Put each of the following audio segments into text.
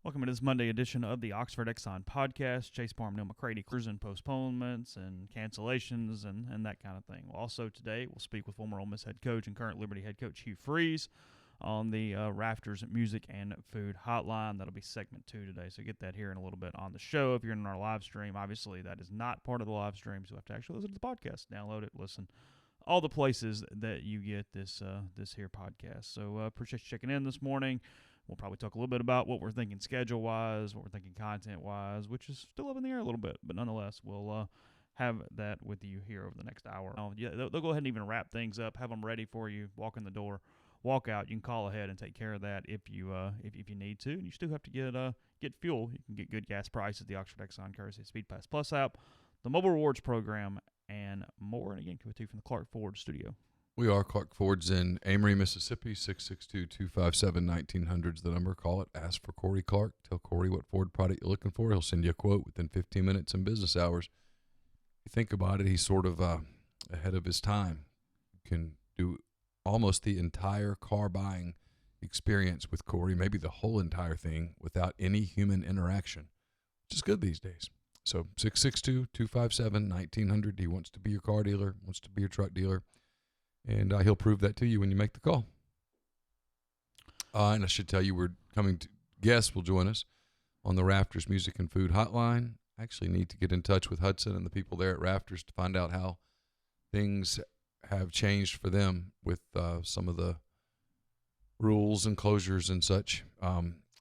Welcome to this Monday edition of the Oxford Exxon Podcast. Chase Parham and Neal McCready, and postponements and cancellations and that kind of thing. Also today, we'll speak with former Ole Miss head coach and current Liberty head coach Hugh Freeze on the Rafters Music and Food Hotline. That'll be segment 2 today, so get that here in a little bit on the show. If you're in our live stream, obviously that is not part of the live stream, so you have to actually listen to the podcast, download it, listen. All the places that you get this here podcast. So appreciate you checking in this morning. We'll probably talk a little bit about what we're thinking schedule-wise, what we're thinking content-wise, which is still up in the air a little bit. But nonetheless, we'll have that with you here over the next hour. They'll go ahead and even wrap things up, have them ready for you, walk in the door, walk out. You can call ahead and take care of that if you need to. And you still have to get fuel. You can get good gas prices at the Oxford Exxon courtesy Speed Pass Plus app, the mobile rewards program, and more. And again, coming to you from the Clark Ford studio. We are Clark Ford's in Amory, Mississippi. 662-257-1900 is the number. Call it. Ask for Corey Clark. Tell Corey what Ford product you're looking for. He'll send you a quote within 15 minutes in business hours. If you think about it, he's sort of ahead of his time. You can do almost the entire car buying experience with Corey, maybe the whole entire thing, without any human interaction, which is good these days. So 662-257-1900. He wants to be your car dealer, wants to be your truck dealer. And he'll prove that to you when you make the call. And I should tell you, guests will join us on the Rafters Music and Food Hotline. I actually need to get in touch with Hudson and the people there at Rafters to find out how things have changed for them with some of the rules and closures and such.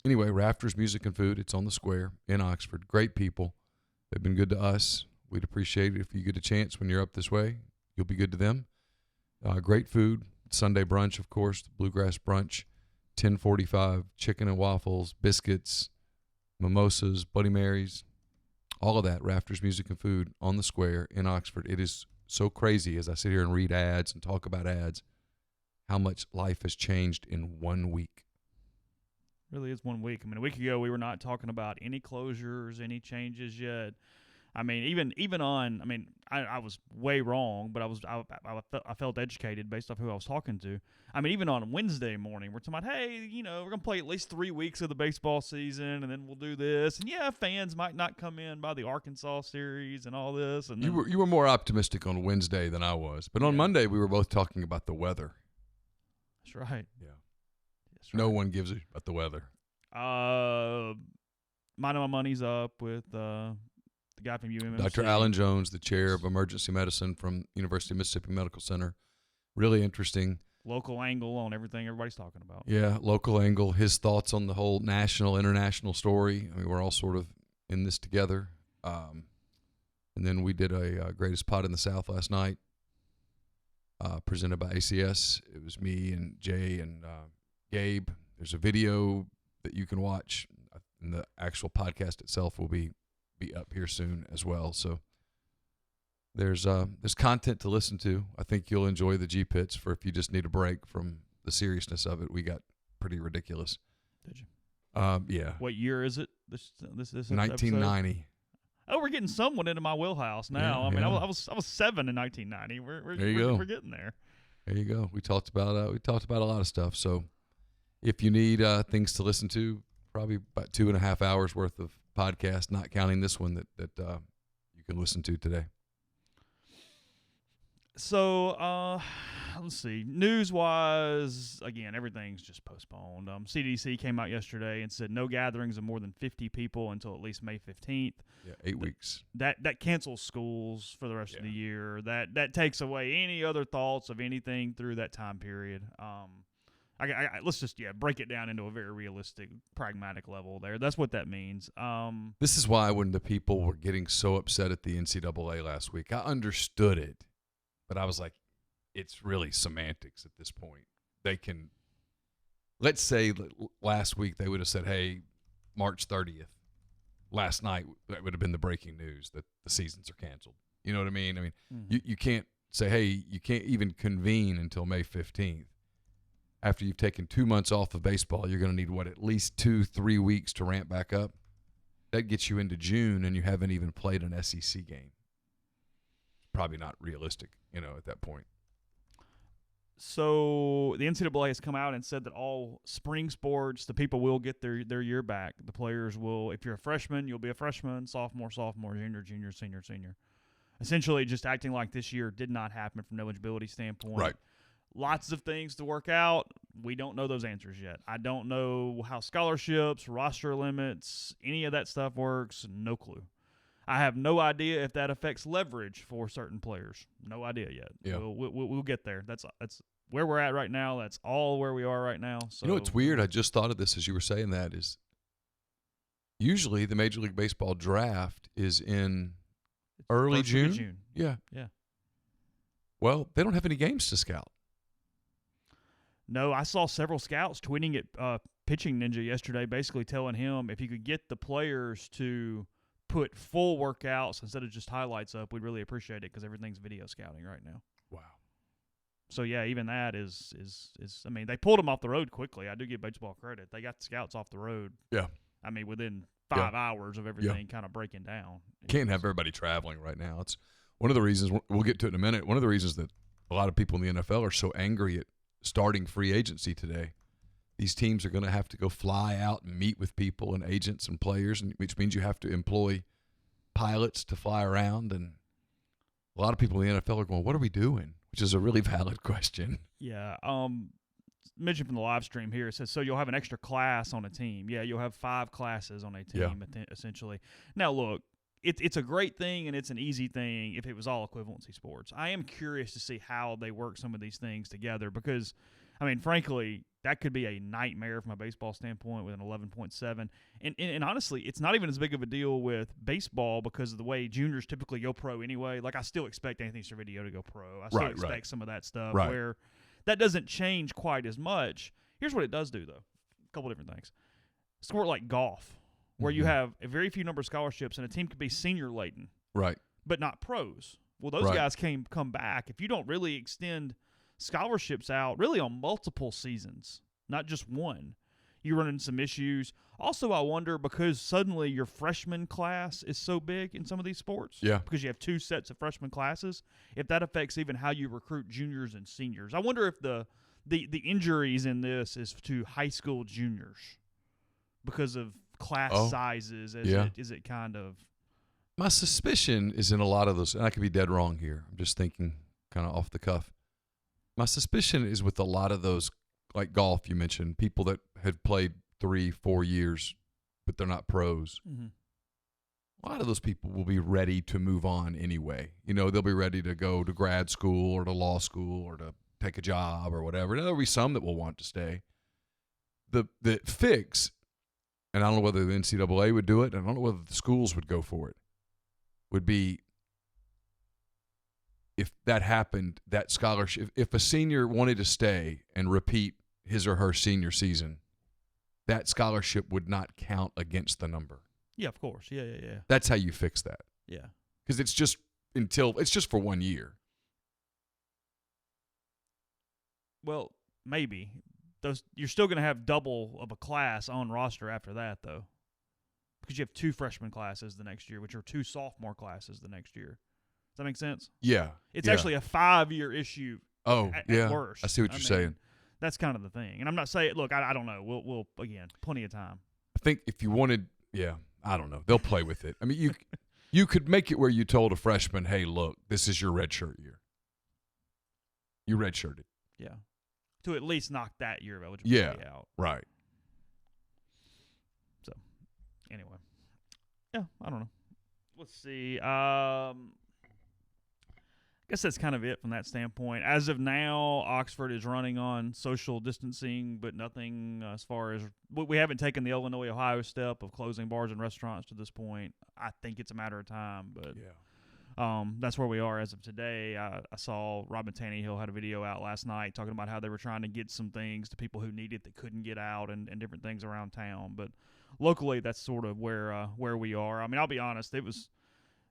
Anyway, Rafters Music and Food, it's on the square in Oxford. Great people. They've been good to us. We'd appreciate it if you get a chance when you're up this way. You'll be good to them. Great food, Sunday brunch, of course, bluegrass brunch, 10:45, chicken and waffles, biscuits, mimosas, Bloody Marys, all of that, Rafters Music and Food on the square in Oxford. It is so crazy as I sit here and read ads and talk about ads, how much life has changed in 1 week. Really is 1 week. I mean, a week ago we were not talking about any closures, any changes yet. I mean, even on. I mean, I was way wrong, but I felt educated based off who I was talking to. I mean, even on Wednesday morning, we're talking about, hey, we're gonna play at least 3 weeks of the baseball season, and then we'll do this. And yeah, fans might not come in by the Arkansas series and all this. And then, you were more optimistic on Wednesday than I was, but on Monday we were both talking about the weather. That's right. Yeah. That's right. No one gives a shit about the weather. My money's up with. The guy from UMMC. Dr. Alan Jones, the chair of emergency medicine from University of Mississippi Medical Center. Really interesting. Local angle on everything everybody's talking about. Yeah, local angle. His thoughts on the whole national, international story. I mean, we're all sort of in this together. And then we did a Greatest Pod in the South last night, presented by ACS. It was me and Jay and Gabe. There's a video that you can watch, and the actual podcast itself will be up here soon as well. So there's content to listen to. I think you'll enjoy the G-Pits for if you just need a break from the seriousness of it. We got pretty ridiculous. Did you? Yeah. What year is it? This 1990. Episode? Oh, we're getting somewhat into my wheelhouse now. Yeah, I mean, yeah. I was 7 in 1990. We're getting there. There you go. We talked about a lot of stuff. So if you need things to listen to, probably about 2.5 hours worth of podcast, not counting this one that you can listen to today. So let's see. News-wise, again, everything's just postponed. CDC came out yesterday and said no gatherings of more than 50 people until at least May 15th. Yeah, 8 weeks. That cancels schools for the rest of the year. That takes away any other thoughts of anything through that time period. Let's just break it down into a very realistic, pragmatic level there. That's what that means. This is why when the people were getting so upset at the NCAA last week, I understood it, but I was like, it's really semantics at this point. They can, let's say last week they would have said, hey, March 30th. Last night, that would have been the breaking news that the seasons are canceled. You know what I mean? I mean, you can't say, hey, you can't even convene until May 15th. After you've taken 2 months off of baseball, you're going to need, at least 2-3 weeks to ramp back up? That gets you into June, and you haven't even played an SEC game. Probably not realistic, at that point. So the NCAA has come out and said that all spring sports, the people will get their year back. The players will, if you're a freshman, you'll be a freshman, sophomore, junior, senior. Essentially just acting like this year did not happen from an eligibility standpoint. Right. Lots of things to work out. We don't know those answers yet. I don't know how scholarships, roster limits, any of that stuff works. No clue. I have no idea if that affects leverage for certain players. No idea yet. Yeah. We'll get there. That's where we're at right now. That's all where we are right now. So, You know what's weird? I just thought of this as you were saying that is usually the Major League Baseball draft is in early June. Yeah. Yeah. Well, they don't have any games to scout. No, I saw several scouts tweeting at Pitching Ninja yesterday, basically telling him if you could get the players to put full workouts instead of just highlights up, we'd really appreciate it because everything's video scouting right now. Wow. So, yeah, even that is I mean, they pulled them off the road quickly. I do give baseball credit. They got the scouts off the road. Yeah. I mean, within 5 hours of everything kind of breaking down. Can't have everybody traveling right now. It's one of the reasons, we'll get to it in a minute, one of the reasons that a lot of people in the NFL are so angry at starting free agency today. These teams are going to have to go fly out and meet with people and agents and players, which means you have to employ pilots to fly around. And a lot of people in the NFL are going, what are we doing? Which is a really valid question. Yeah. Mentioned from the live stream here, it says, so you'll have an extra class on a team. Yeah, you'll have 5 classes on a team, essentially. Now, look, it's a great thing and it's an easy thing if it was all equivalency sports. I am curious to see how they work some of these things together because, I mean, frankly, that could be a nightmare from a baseball standpoint with an 11.7. And honestly, it's not even as big of a deal with baseball because of the way juniors typically go pro anyway. Like, I still expect Anthony Servideo to go pro. I still expect some of that stuff where that doesn't change quite as much. Here's what it does do, though. A couple different things. Sport like golf, where you have a very few number of scholarships and a team could be senior-laden. Right. But not pros. Well, those guys come back. If you don't really extend scholarships out really on multiple seasons, not just one, you run into some issues. Also, I wonder because suddenly your freshman class is so big in some of these sports, because you have 2 sets of freshman classes, if that affects even how you recruit juniors and seniors. I wonder if the injuries in this is to high school juniors because of class sizes. Is it kind of? My suspicion is in a lot of those, and I could be dead wrong here. I'm just thinking kind of off the cuff. My suspicion is with a lot of those, like golf you mentioned, people that had played 3-4 years, but they're not pros. Mm-hmm. A lot of those people will be ready to move on anyway. You know, they'll be ready to go to grad school or to law school or to take a job or whatever. There'll be some that will want to stay. The fix, and I don't know whether the NCAA would do it, and I don't know whether the schools would go for it, would be if that happened, that scholarship, if a senior wanted to stay and repeat his or her senior season, that scholarship would not count against the number. Yeah, of course. Yeah. That's how you fix that. Yeah. Because it's just for 1 year. Well, maybe. You're still going to have double of a class on roster after that, though, because you have 2 freshman classes the next year, which are 2 sophomore classes the next year. Does that make sense? Yeah. It's actually a 5-year issue. At worst. I see what you're saying. That's kind of the thing. And I'm not saying, look, I don't know. We'll again, plenty of time. I think if you wanted, I don't know. They'll play with it. I mean, you could make it where you told a freshman, hey, look, this is your redshirt year. You redshirted. Yeah. To at least knock that year of eligibility out. Right. So, anyway. Yeah, I don't know. Let's see. I guess that's kind of it from that standpoint. As of now, Oxford is running on social distancing, but nothing as far as we haven't taken the Illinois-Ohio step of closing bars and restaurants to this point. I think it's a matter of time, but that's where we are as of today. I saw Robin Tannehill had a video out last night talking about how they were trying to get some things to people who need it that couldn't get out and different things around town. But locally, that's sort of where we are. I mean, I'll be honest, it was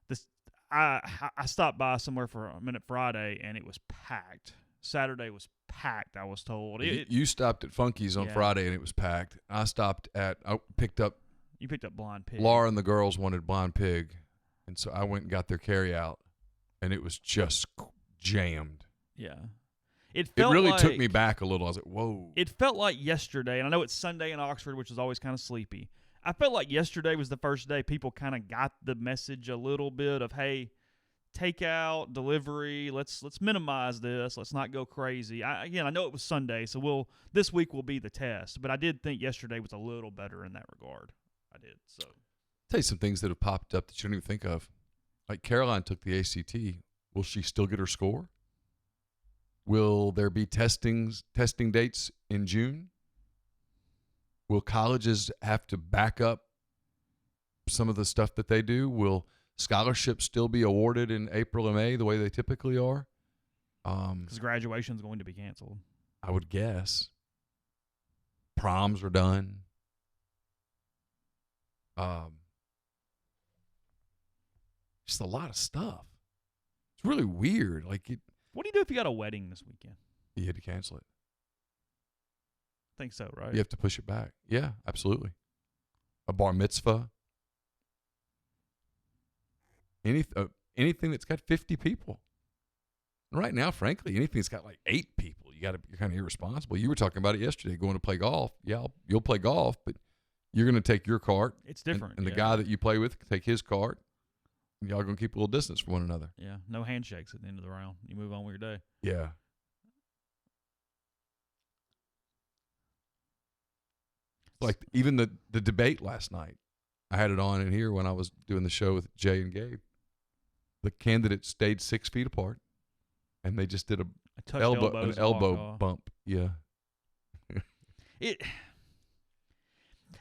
this. I stopped by somewhere for a minute Friday, and it was packed. Saturday was packed, I was told. You stopped at Funky's on Friday, and it was packed. I picked up. You picked up Blind Pig. Laura and the girls wanted Blind Pig, and so I went and got their carry-out, and it was just jammed. Yeah. It It really took like- me back a little. I was like, whoa. It felt like yesterday, and I know it's Sunday in Oxford, which is always kind of sleepy. I felt like yesterday was the first day people kind of got the message a little bit of, hey, takeout, delivery, let's minimize this. Let's not go crazy. I know it was Sunday, so this week will be the test. But I did think yesterday was a little better in that regard. I did. So Tell you some things that have popped up that you don't even think of. Like Caroline took the ACT. Will she still get her score? Will there be testing dates in June? Will colleges have to back up some of the stuff that they do? Will scholarships still be awarded in April and May the way they typically are? because graduation is going to be canceled. I would guess. Proms are done. Just a lot of stuff. It's really weird. Like What do you do if you got a wedding this weekend? you had to cancel it. I think so, right? You have to push it back. Yeah, absolutely. A bar mitzvah. Anything that's got 50 people. Right now, frankly, anything that's got like 8 people, you're kind of irresponsible. You were talking about it yesterday, going to play golf. Yeah, you'll play golf, but you're going to take your cart. It's different. And the guy that you play with can take his cart. And y'all going to keep a little distance from one another. Yeah, no handshakes at the end of the round. You move on with your day. Yeah. Like even the debate last night, I had it on in here when I was doing the show with Jay and Gabe. The candidates stayed 6 feet apart, and they just did an elbow bump. Yeah.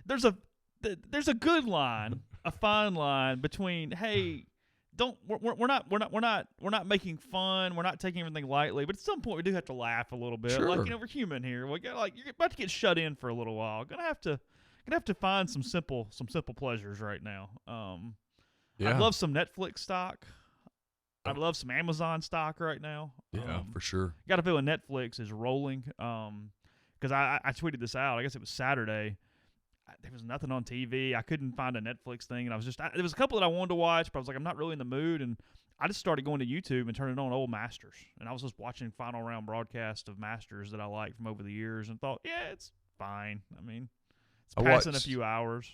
There's a good line, a fine line between, hey, we're not making fun, we're not taking everything lightly, but at some point we do have to laugh a little bit. Sure. Like, we're human here. You're about to get shut in for a little while. Gonna have to find some simple pleasures right now. Yeah. I'd love some Netflix stock. I'd love some Amazon stock right now. Yeah, for sure. Got a feeling Netflix is rolling. Because I tweeted this out. I guess it was Saturday. There was nothing on TV. I couldn't find a Netflix thing, and there was a couple that I wanted to watch, but I was like, I'm not really in the mood, and I just started going to YouTube and turning on old Masters, and I was just watching final round broadcast of Masters that I liked from over the years, and thought, yeah, it's fine. I mean, it's passing a few hours.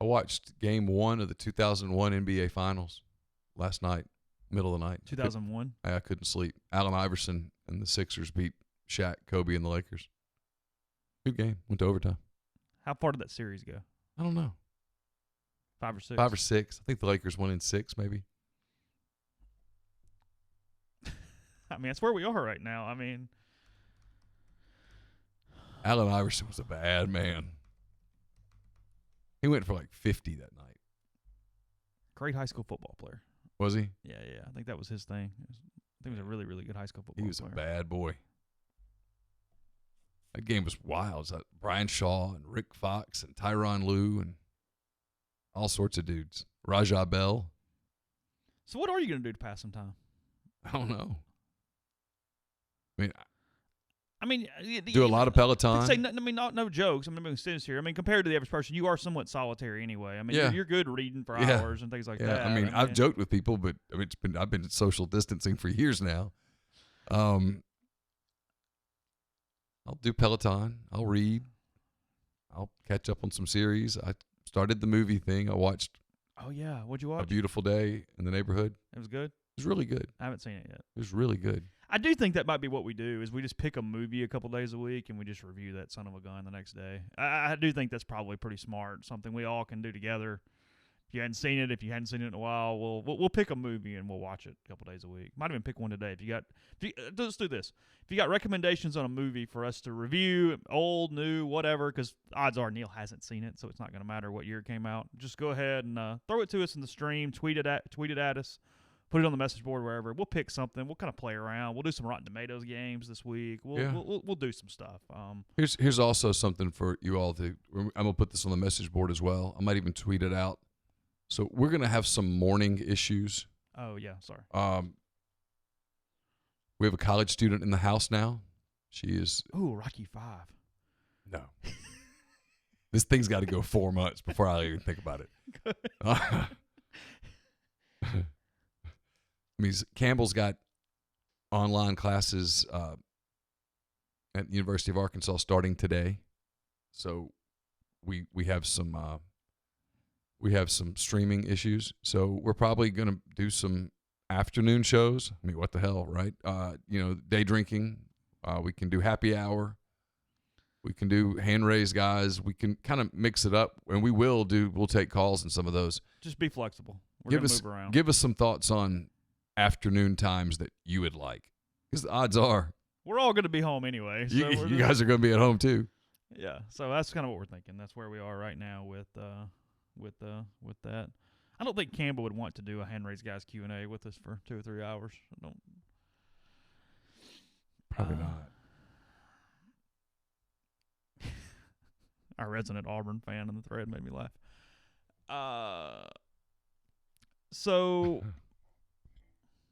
I watched Game 1 of the 2001 NBA Finals last night, middle of the night. 2001. I couldn't sleep. Allen Iverson and the Sixers beat Shaq, Kobe, and the Lakers. Good game. Went to overtime. How far did that series go? I don't know. 5 or 6? 5 or 6. I think the Lakers won in 6, maybe. I mean, that's where we are right now. I mean, Allen Iverson was a bad man. He went for like 50 that night. great high school football player. Was he? Yeah. I think that was his thing. I think he was a really, really good high school football player. He was a bad boy. That game was wild. It was like Brian Shaw and Rick Fox and Tyronn Lue and all sorts of dudes. Rajah Bell. So what are you going to do to pass some time? I don't know. Do a lot of Peloton. No jokes. I'm being serious here. I mean, compared to the average person, you are somewhat solitary anyway. I mean, Yeah. you're good reading for hours and things like that. I mean, I've joked with people, but I've been social distancing for years now. I'll do Peloton. I'll read. I'll catch up on some series. I started the movie thing. I watched. Oh yeah, what'd you watch? A Beautiful Day in the Neighborhood. It was good. It was really good. I haven't seen it yet. It was really good. I do think that might be what we do is we just pick a movie a couple days a week and we just review that son of a gun the next day. I do think that's probably pretty smart. Something we all can do together. If you hadn't seen it in a while, we'll pick a movie and we'll watch it a couple days a week. Might even pick one today. Let's do this. If you got recommendations on a movie for us to review, old, new, whatever, because odds are Neil hasn't seen it, so it's not going to matter what year it came out. Just go ahead and throw it to us in the stream. Tweet it at us. Put it on the message board wherever. We'll pick something. We'll kind of play around. We'll do some Rotten Tomatoes games this week. We'll do some stuff. Here's also something for you all to. I'm gonna put this on the message board as well. I might even tweet it out. So we're gonna have some morning issues. Oh yeah, sorry. We have a college student in the house now. She is. Ooh, Rocky V. No. This thing's got to go 4 months before I even think about it. I mean, Campbell's got online classes at the University of Arkansas starting today. So we have some streaming issues. So we're probably going to do some afternoon shows. I mean, what the hell, right? Day drinking. We can do happy hour. We can do hand raised guys. We can kind of mix it up, and we'll take calls in some of those. Just be flexible. We're going to move around. Give us some thoughts on afternoon times that you would like, because the odds are we're all going to be home anyway. So you guys are going to be at home too. Yeah, so that's kind of what we're thinking. That's where we are right now with that. I don't think Campbell would want to do a hand raised guys Q&A with us for 2 or 3 hours. I don't. Probably not. Our resident Auburn fan in the thread made me laugh. So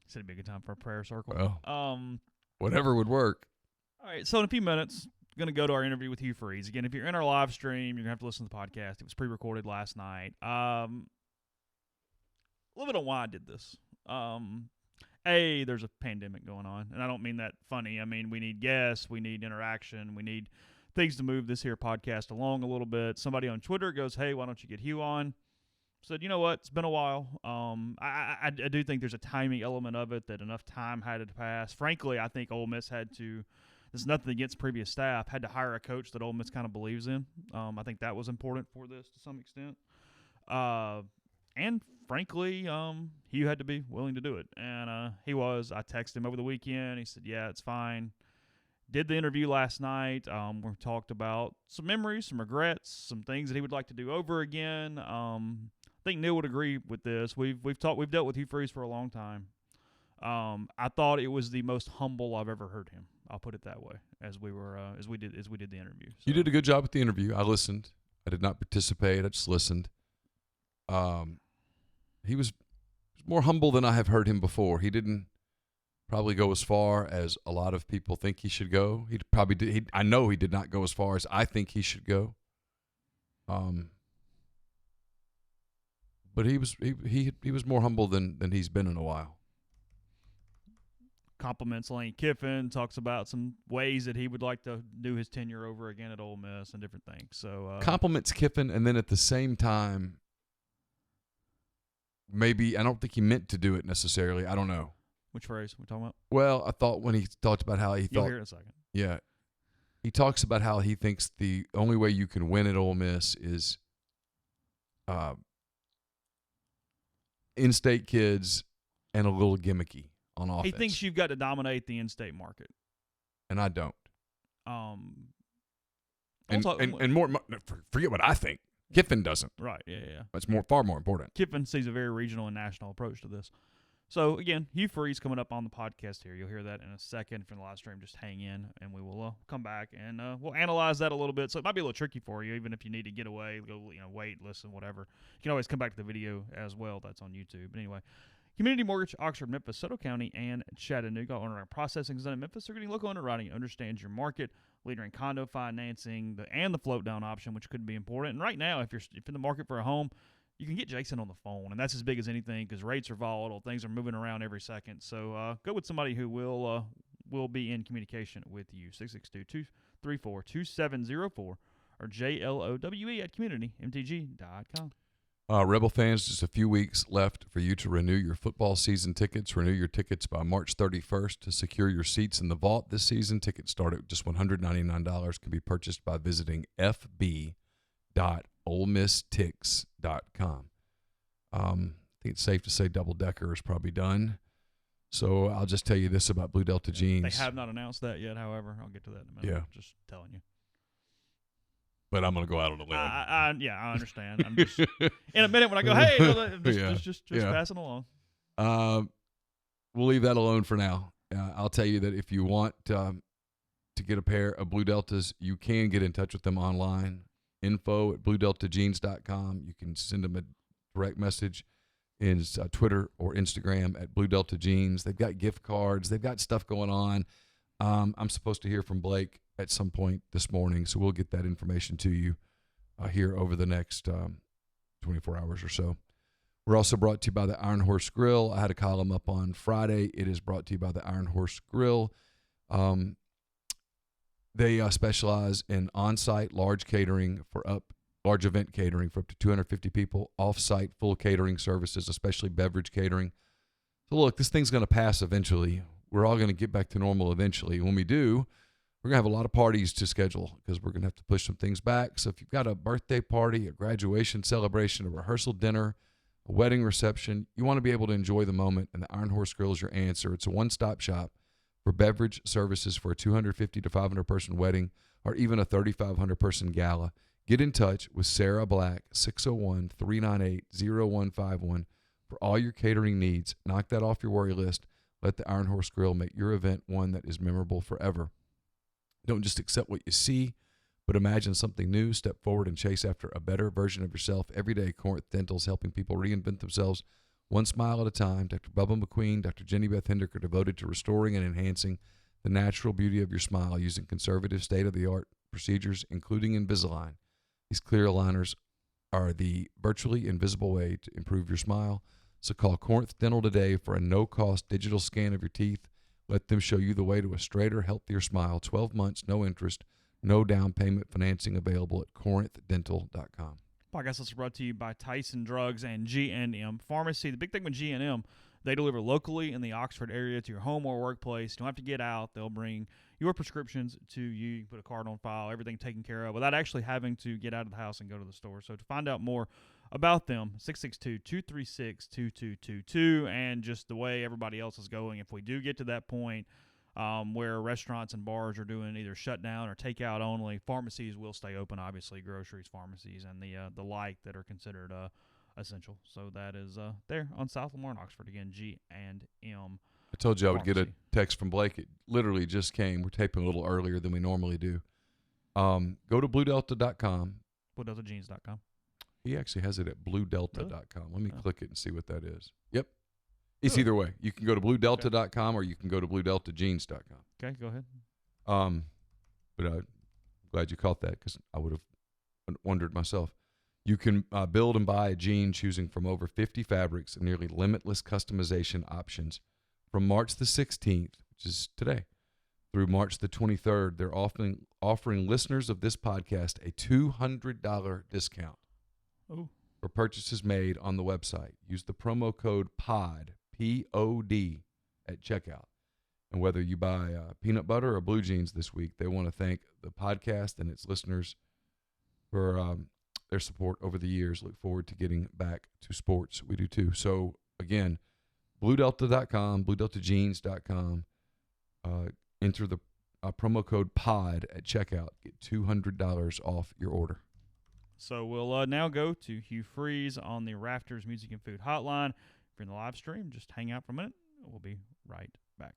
said it'd be a good time for a prayer circle. Well, whatever would work. All right, so in a few minutes, going to go to our interview with Hugh Freeze. Again, if you're in our live stream, you're going to have to listen to the podcast. It was pre-recorded last night. A little bit on why I did this. There's a pandemic going on, and I don't mean that funny. I mean, we need guests, we need interaction, we need things to move this here podcast along a little bit. Somebody on Twitter goes, hey, why don't you get Hugh on? Said, you know what? It's been a while. I do think there's a timing element of it, that enough time had to pass. Frankly, I think Ole Miss had to – there's nothing against previous staff, had to hire a coach that Ole Miss kind of believes in. I think that was important for this to some extent. And frankly, Hugh had to be willing to do it. And he was. I texted him over the weekend. He said, yeah, it's fine. Did the interview last night. We talked about some memories, some regrets, some things that he would like to do over again. I think Neal would agree with this. We've dealt with Hugh Freeze for a long time. I thought it was the most humble I've ever heard him. I'll put it that way. As we did the interview. So. You did a good job with the interview. I listened. I did not participate. I just listened. He was more humble than I have heard him before. He didn't probably go as far as a lot of people think he should go. He probably did. I know he did not go as far as I think he should go. But he was more humble than he's been in a while. Compliments Lane Kiffin, talks about some ways that he would like to do his tenure over again at Ole Miss and different things. So compliments Kiffin, and then at the same time, maybe I don't think he meant to do it necessarily. I don't know. Which phrase are we talking about? Well, I thought when he talked about how he You'll thought. hear it in a second. Yeah, he talks about how he thinks the only way you can win at Ole Miss is in-state kids and a little gimmicky on offense. He thinks you've got to dominate the in-state market, and I don't. And more, forget what I think. Kiffin doesn't. Right. Yeah. That's far more important. Kiffin sees a very regional and national approach to this. So, again, Hugh Freeze coming up on the podcast here. You'll hear that in a second from the live stream. Just hang in, and we will come back, and we'll analyze that a little bit. So it might be a little tricky for you, even if you need to get away, go, wait, listen, whatever. You can always come back to the video as well. That's on YouTube. But anyway, Community Mortgage, Oxford, Memphis, Soto County, and Chattanooga. Owner processing is done in Memphis. They're getting local underwriting, understands your market, leader in condo financing, and the float down option, which could be important. And right now, if you're in the market for a home, you can get Jason on the phone, and that's as big as anything because rates are volatile. Things are moving around every second. So go with somebody who will be in communication with you. 662-234-2704 or JLOWE@communitymtg.com. Rebel fans, just a few weeks left for you to renew your football season tickets. Renew your tickets by March 31st to secure your seats in the vault this season. Tickets start at just $199. Can be purchased by visiting fb.olemistix.com. I think it's safe to say Double Decker is probably done. So I'll just tell you this about Blue Delta Jeans. They have not announced that yet, however. I'll get to that in a minute. Yeah. Just telling you. But I'm going to go out on a limb. I understand. I'm just in a minute when I go, hey, just passing along. We'll leave that alone for now. I'll tell you that if you want to get a pair of Blue Deltas, you can get in touch with them online. info@bluedeltajeans.com. You can send them a direct message in Twitter or Instagram at Blue Delta Jeans. They've got gift cards. They've got stuff going on. I'm supposed to hear from Blake at some point this morning, so we'll get that information to you here over the next 24 hours or so. We're also brought to you by the Iron Horse Grill. I had a column up on Friday. It is brought to you by the Iron Horse Grill. They specialize in on-site large event catering for up to 250 people, off-site full catering services, especially beverage catering. So look, this thing's going to pass eventually. We're all going to get back to normal eventually. When we do, we're going to have a lot of parties to schedule because we're going to have to push some things back. So if you've got a birthday party, a graduation celebration, a rehearsal dinner, a wedding reception, you want to be able to enjoy the moment, and the Iron Horse Grill is your answer. It's a one-stop shop for beverage services for a 250 to 500 person wedding or even a 3,500 person gala. Get in touch with Sarah Black, 601-398-0151 for all your catering needs. Knock that off your worry list. Let the Iron Horse Grill make your event one that is memorable forever. Don't just accept what you see, but imagine something new. Step forward and chase after a better version of yourself. Every day, Corinth Dental is helping people reinvent themselves one smile at a time. Dr. Bubba McQueen, Dr. Jenny Beth Hendrick are devoted to restoring and enhancing the natural beauty of your smile using conservative, state-of-the-art procedures, including Invisalign. These clear aligners are the virtually invisible way to improve your smile. So call Corinth Dental today for a no-cost digital scan of your teeth. Let them show you the way to a straighter, healthier smile. 12 months, no interest, no down payment financing available at corinthdental.com. Podcast is brought to you by Tyson Drugs and G&M Pharmacy. The big thing with G&M, they deliver locally in the Oxford area to your home or workplace. You don't have to get out. They'll bring your prescriptions to you. You can put a card on file, everything taken care of without actually having to get out of the house and go to the store. So to find out more about them, 662-236-2222, and just the way everybody else is going, if we do get to that point where restaurants and bars are doing either shutdown or takeout only, pharmacies will stay open, obviously, groceries, pharmacies, and the like that are considered essential. So that is there on South Lamar and Oxford. Again, G&M. I told you I would get a Pharmacy. text from Blake. It literally just came. We're taping a little earlier than we normally do. Go to bluedelta.com. BlueDeltaJeans.com. He actually has it at bluedelta.com. Let me Oh. click it and see what that is. Yep. It's Good. either way. You can go to bluedelta.com or you can go to bluedeltajeans.com. Okay, go ahead. But I'm glad you caught that because I would have wondered myself. You can build and buy a jean choosing from over 50 fabrics and nearly limitless customization options. From March the 16th, which is today, through March the 23rd, they're offering listeners of this podcast a $200 discount Oh, for purchases made on the website. Use the promo code POD, P-O-D, at checkout. And whether you buy peanut butter or blue jeans this week, they want to thank the podcast and its listeners for their support over the years. Look forward to getting back to sports. We do too. So, again, bluedelta.com, bluedeltajeans.com. Enter the promo code POD at checkout. Get $200 off your order. so we'll now go to Hugh Freeze on the Rafters Music and Food Hotline. If you're in the live stream, just hang out for a minute. We'll be right back.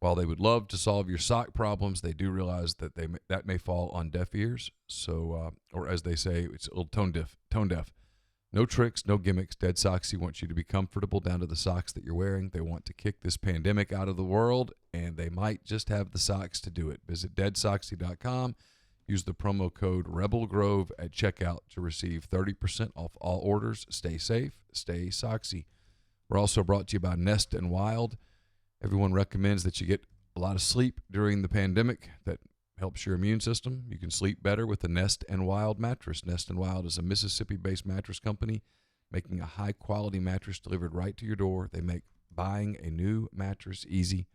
While they would love to solve your sock problems, they do realize that that may fall on deaf ears. So, or as they say, it's a little tone deaf. No tricks, no gimmicks. Dead Soxy wants you to be comfortable down to the socks that you're wearing. They want to kick this pandemic out of the world, and they might just have the socks to do it. Visit deadsoxy.com. Use the promo code RebelGrove at checkout to receive 30% off all orders. Stay safe, stay Soxy. We're also brought to you by Nest and Wild. Everyone recommends that you get a lot of sleep during the pandemic. That helps your immune system. You can sleep better with the Nest and Wild mattress. Nest and Wild is a Mississippi-based mattress company making a high-quality mattress delivered right to your door. They make buying a new mattress easy.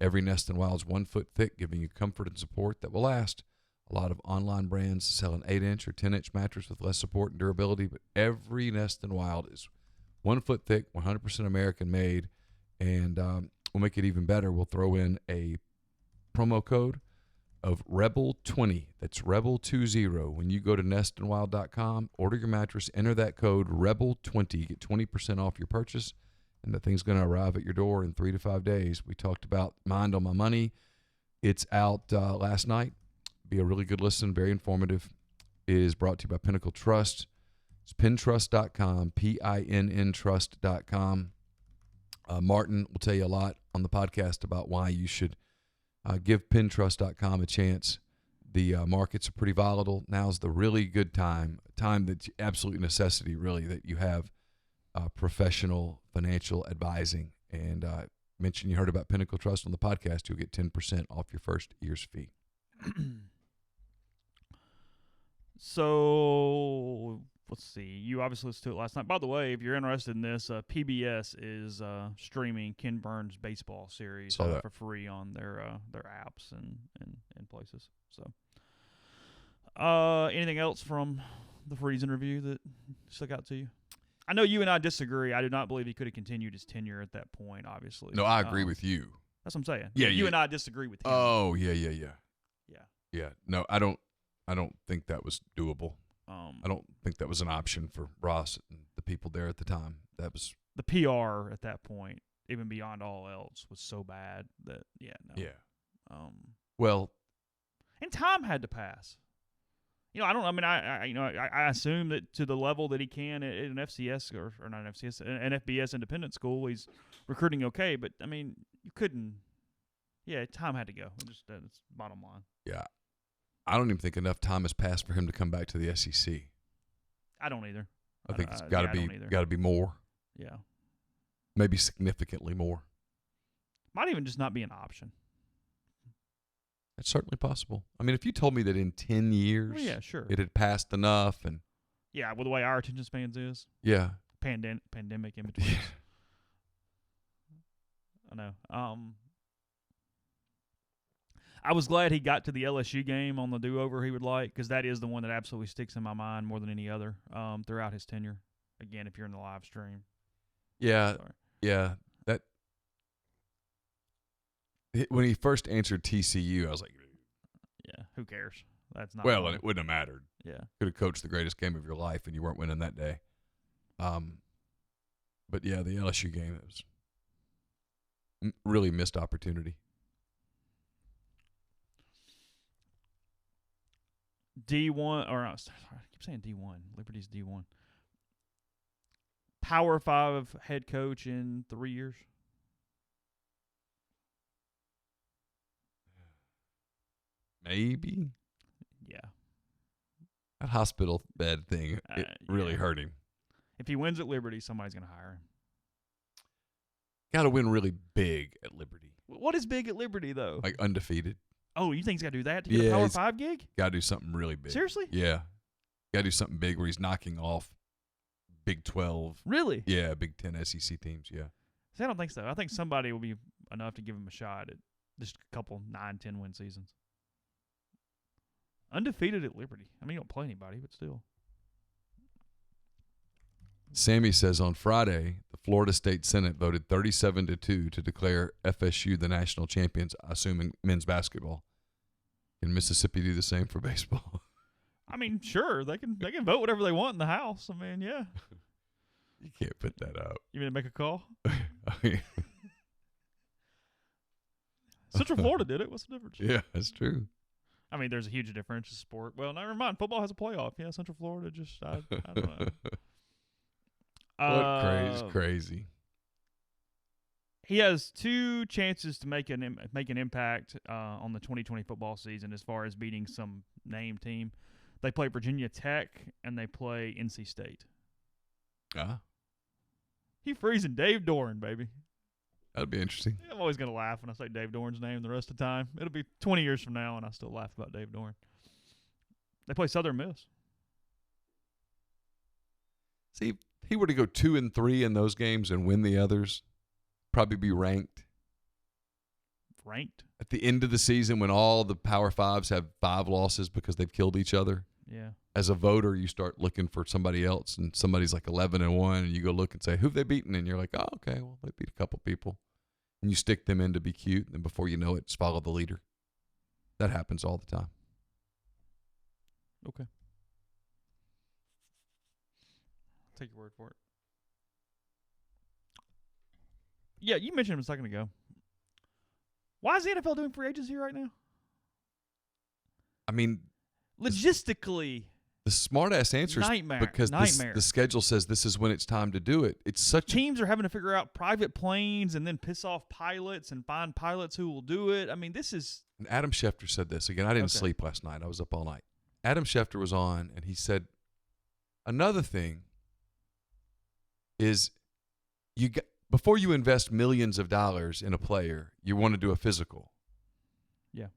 Every Nest and Wild is 1 foot thick, giving you comfort and support that will last. A lot of online brands sell an 8-inch or 10-inch mattress with less support and durability, but every Nest and Wild is 1 foot thick, 100% American-made, and we'll make it even better. We'll throw in a promo code of Rebel20. That's Rebel20. When you go to nestandwild.com, order your mattress, enter that code Rebel20. You get 20% off your purchase, and the thing's going to arrive at your door in 3 to 5 days. We talked about Mind on My Money. It's out last night. Be a really good listen, very informative. It is brought to you by Pinnacle Trust. It's pintrust.com, P-I-N-N trust.com. Martin will tell you a lot on the podcast about why you should give pintrust.com a chance. The markets are pretty volatile. Now's the really good time that's absolute necessity, really, that you have professional financial advising. And mention you heard about Pinnacle Trust on the podcast, you'll get 10% off your first year's fee. So, let's see. You obviously listened to it last night. By the way, if you're interested in this, PBS is streaming Ken Burns' baseball series for free on their apps and places. So, anything else from the Freeze interview that stuck out to you? I know you and I disagree. I do not believe he could have continued his tenure at that point, obviously. No, I agree with you. That's what I'm saying. Yeah, you and I disagree with him. Oh, yeah. No, I don't think that was doable. I don't think that was an option for Ross and the people there at the time. That was the PR at that point, even beyond all else, was so bad that no. Yeah. Well, and time had to pass. I assume that to the level that he can at an FCS or not an FCS, an FBS independent school, he's recruiting okay. But I mean, you couldn't. Yeah, time had to go. That's bottom line. Yeah. I don't even think enough time has passed for him to come back to the SEC. I don't either. I think it's got to be more. Yeah. Maybe significantly more. Might even just not be an option. That's certainly possible. I mean, if you told me that in 10 years it had passed enough and with the way our attention spans is. Yeah. Pandemic in between. I know. I was glad he got to the LSU game on the do-over he would like, because that is the one that absolutely sticks in my mind more than any other throughout his tenure. Again, if you're in the live stream. Yeah, yeah. That when he first answered TCU, I was like, yeah, who cares? That's not. Well, and it wouldn't have mattered. Yeah, could have coached the greatest game of your life, and you weren't winning that day. But yeah, the LSU game, it was really missed opportunity. D1, or I keep saying D1. Liberty's D1. Power 5 head coach in 3 years. Maybe. Yeah. That hospital bed thing, it really hurt him. If he wins at Liberty, somebody's going to hire him. Got to win really big at Liberty. What is big at Liberty, though? Like undefeated. Oh, you think he's got to do that to get a Power 5 gig? Got to do something really big. Seriously? Yeah. Got to do something big where he's knocking off Big 12. Really? Yeah, Big 10 SEC teams, yeah. See, I don't think so. I think somebody will be enough to give him a shot at just a couple 9-10 win seasons. Undefeated at Liberty. I mean, you don't play anybody, but still. Sammy says on Friday, the Florida State Senate voted 37-2 to declare FSU the national champions, assuming men's basketball. Can Mississippi do the same for baseball? I mean, sure. They can vote whatever they want in the House. I mean, yeah. You can't put that up. You mean to make a call? Central Florida did it. What's the difference? Yeah, that's true. I mean, there's a huge difference in sport. Well, never mind. Football has a playoff. Yeah, Central Florida just, I don't know. What crazy. He has 2 chances to make an impact on the 2020 football season as far as beating some name team. They play Virginia Tech and they play NC State. Ah. Hugh Freeze and Dave Doran, baby. That'd be interesting. I'm always going to laugh when I say Dave Doran's name the rest of the time. It'll be 20 years from now, and I still laugh about Dave Doran. They play Southern Miss. See, if he were to go 2-3 in those games and win the others, probably be ranked. Ranked? At the end of the season when all the Power Fives have 5 losses because they've killed each other. Yeah. As a voter, you start looking for somebody else, and somebody's like 11-1, and you go look and say, who've they beaten? And you're like, oh, okay, well, they beat a couple people. And you stick them in to be cute, and before you know it, just follow the leader. That happens all the time. Okay. I'll take your word for it. Yeah, you mentioned him a second ago. Why is the NFL doing free agency right now? I mean, logistically, the smart-ass answer is because the schedule says this is when it's time to do it. It's such teams are having to figure out private planes and then piss off pilots and find pilots who will do it. I mean, this is... And Adam Schefter said this. Again, I didn't sleep last night. I was up all night. Adam Schefter was on, and he said, another thing is before you invest millions of dollars in a player, you want to do a physical. Yeah.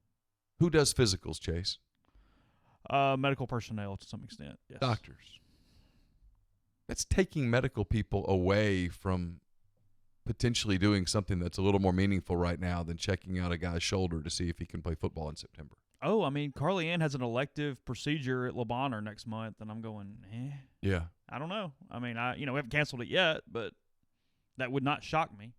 Who does physicals, Chase? Medical personnel to some extent. Yes. Doctors. That's taking medical people away from potentially doing something that's a little more meaningful right now than checking out a guy's shoulder to see if he can play football in September. Oh, I mean, Carly Ann has an elective procedure at Le Bonheur next month, and I'm going, Yeah. I don't know. I mean, we haven't canceled it yet, but that would not shock me.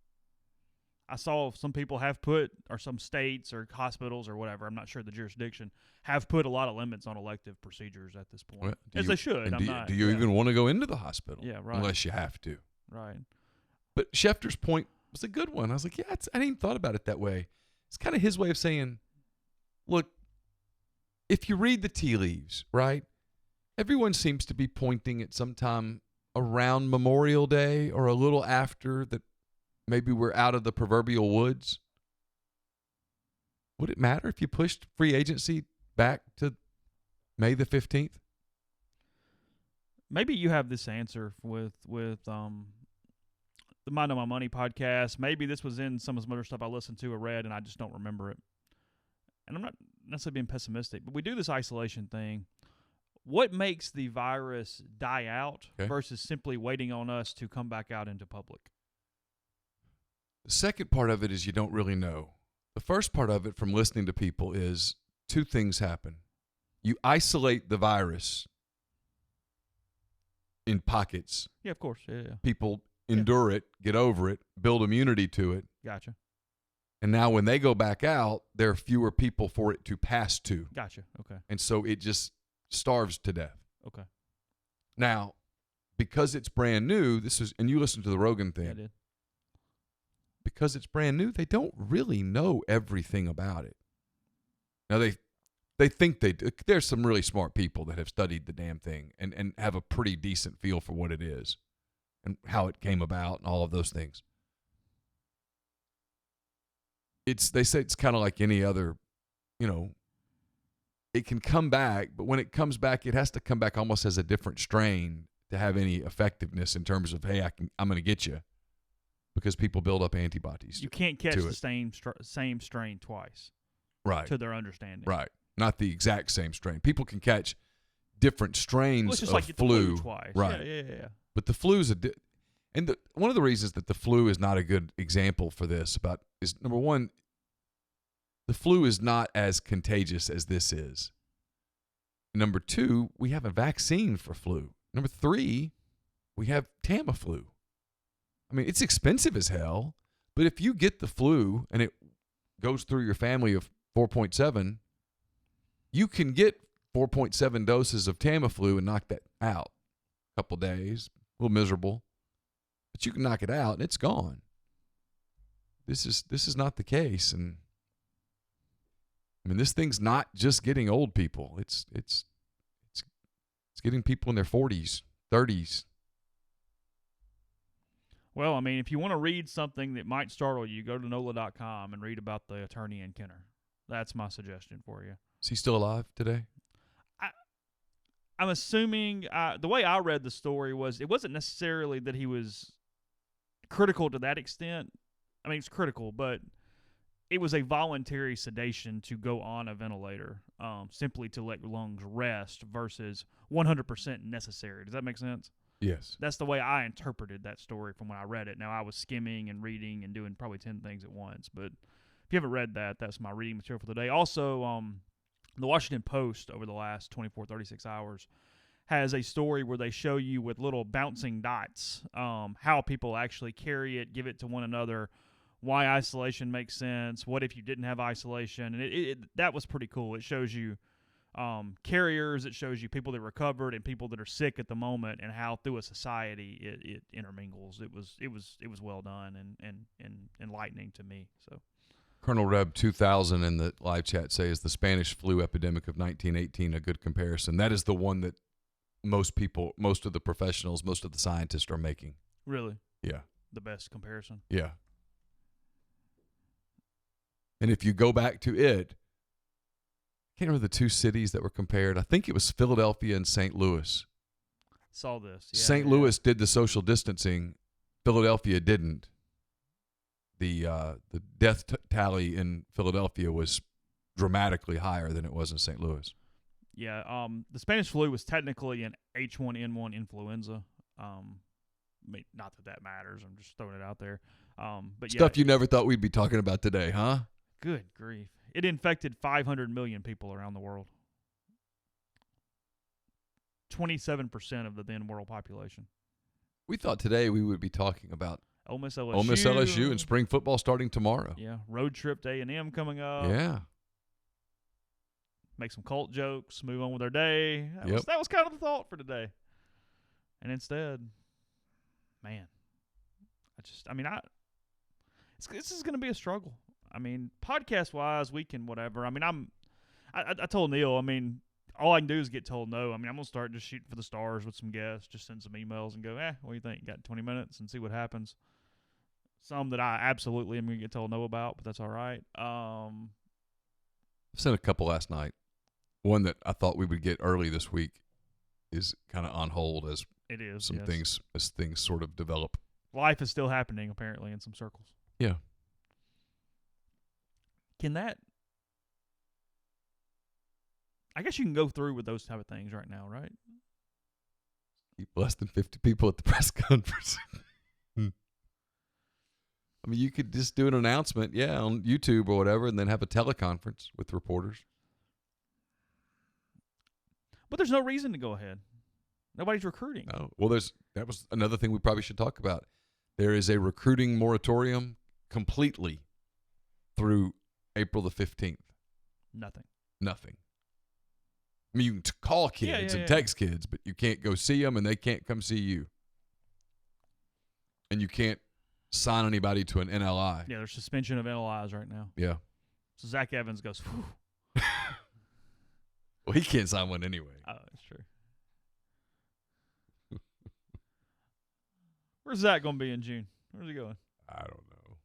I saw some people have put, or some states or hospitals or whatever, I'm not sure the jurisdiction, have put a lot of limits on elective procedures at this point. Well, as they should. Do you even want to go into the hospital? Yeah, right. Unless you have to. Right. But Schefter's point was a good one. I was like, yeah, I didn't even thought about it that way. It's kind of his way of saying, look, if you read the tea leaves, right, everyone seems to be pointing at some time around Memorial Day or a little after that maybe we're out of the proverbial woods. Would it matter if you pushed free agency back to May the 15th? Maybe you have this answer with the Mind on My Money podcast. Maybe this was in some of the other stuff I listened to or read, and I just don't remember it. And I'm not necessarily being pessimistic, but we do this isolation thing. What makes the virus die out versus simply waiting on us to come back out into public? The second part of it is you don't really know. The first part of it from listening to people is two things happen. You isolate the virus in pockets. Yeah, of course. Yeah. People endure it, get over it, build immunity to it. Gotcha. And now when they go back out, there are fewer people for it to pass to. Gotcha. Okay. And so it just starves to death. Okay. Now, because it's brand new, and you listened to the Rogan thing. Yeah, I did. Because it's brand new, they don't really know everything about it. Now, they think they do. There's some really smart people that have studied the damn thing and have a pretty decent feel for what it is and how it came about and all of those things. They say it's kind of like any other, it can come back, but when it comes back, it has to come back almost as a different strain to have any effectiveness in terms of, hey, I'm going to get you, because people build up antibodies. You can't catch the same strain twice. Right. To their understanding. Right. Not the exact same strain. People can catch different strains of like the flu twice. Right. Yeah. But the flu's one of the reasons that the flu is not a good example for this is number one, the flu is not as contagious as this is. Number two, we have a vaccine for flu. Number three, we have Tamiflu. I mean, it's expensive as hell, but if you get the flu and it goes through your family of 4.7, you can get 4.7 doses of Tamiflu and knock that out. A couple days, a little miserable, but you can knock it out and it's gone. This is not the case, and I mean, this thing's not just getting old people. It's getting people in their 40s, 30s. Well, I mean, if you want to read something that might startle you, go to NOLA.com and read about the attorney in Kenner. That's my suggestion for you. Is he still alive today? I'm assuming the way I read the story was it wasn't necessarily that he was critical to that extent. I mean, it's critical, but it was a voluntary sedation to go on a ventilator, simply to let your lungs rest versus 100% necessary. Does that make sense? Yes. That's the way I interpreted that story from when I read it. Now, I was skimming and reading and doing probably 10 things at once, but if you haven't read that, that's my reading material for the day. Also, the Washington Post over the last 24, 36 hours has a story where they show you with little bouncing dots how people actually carry it, give it to one another, why isolation makes sense, what if you didn't have isolation. And that was pretty cool. It shows you carriers, it shows you people that recovered and people that are sick at the moment, and how through a society it intermingles. It was well done and enlightening to me. So Colonel Reb 2000 in the live chat says the Spanish flu epidemic of 1918, a good comparison. That is the one that most people, most of the professionals, most of the scientists are making. Really? Yeah. The best comparison? Yeah. And if you go back to it, I can't remember the two cities that were compared. I think it was Philadelphia and St. Louis. Saw this. Yeah, St. Louis did the social distancing. Philadelphia didn't. The death tally in Philadelphia was dramatically higher than it was in St. Louis. Yeah, the Spanish flu was technically an H1N1 influenza. I mean, not that matters. I'm just throwing it out there. But Stuff yeah, you never thought we'd be talking about today, huh? Good grief. It infected 500 million people around the world. 27% of the then world population. We thought today we would be talking about Ole Miss LSU. Ole Miss LSU and spring football starting tomorrow. Yeah, road trip to A&M coming up. Yeah. Make some cult jokes, move on with our day. Yep. That was kind of the thought for today. And instead, man, this is going to be a struggle. I mean, podcast-wise, we can whatever. I mean, I told Neil, I mean, all I can do is get told no. I mean, I'm going to start just shooting for the stars with some guests, just send some emails and go, what do you think? Got 20 minutes and see what happens. Some that I absolutely am going to get told no about, but that's all right. I sent a couple last night. One that I thought we would get early this week is kind of on hold as it is some yes. things sort of develop. Life is still happening, apparently, in some circles. Yeah. Can that... I guess you can go through with those type of things right now, right? Keep less than 50 people at the press conference. I mean, you could just do an announcement, on YouTube or whatever, and then have a teleconference with reporters. But there's no reason to go ahead. Nobody's recruiting. No. Well, that was another thing we probably should talk about. There is a recruiting moratorium completely through April the 15th. Nothing. I mean, you can call kids and text kids, but you can't go see them, and they can't come see you. And you can't sign anybody to an NLI. Yeah, there's suspension of NLIs right now. Yeah. So Zach Evans goes, whew. Well, he can't sign one anyway. Oh, that's true. Where's Zach going to be in June? Where's he going? I don't know.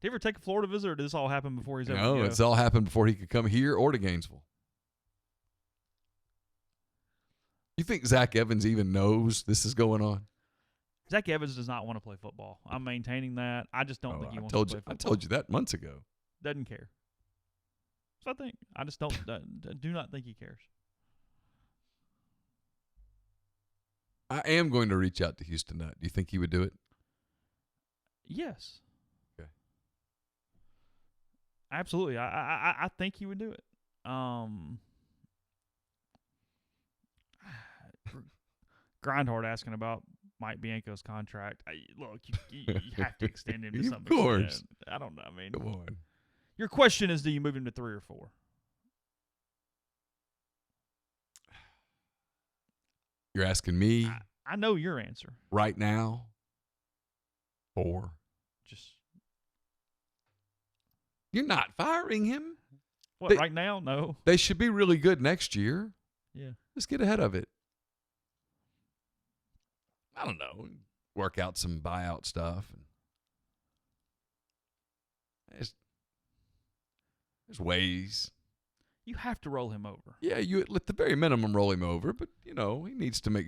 Did he ever take a Florida visit, or did this all happen before he's ever No, it's all happened before he could come here or to Gainesville. You think Zach Evans even knows this is going on? Zach Evans does not want to play football. I'm maintaining that. I just don't think he wants to play football. I told you that months ago. Doesn't care. So I think. I just don't do not think he cares. I am going to reach out to Houston Nutt. Do you think he would do it? Yes. Okay. Absolutely. I think he would do it. Grindhard asking about Mike Bianco's contract. Look, you have to extend him to some extent. Of course. I don't know. I mean, come on. Your question is, do you move him to 3 or 4? You're asking me? I know your answer. Right now? 4. You're not firing him? What, right now? No. They should be really good next year. Yeah. Let's get ahead of it. I don't know. Work out some buyout stuff. There's ways. You have to roll him over. Yeah, you at the very minimum roll him over, but, he needs to make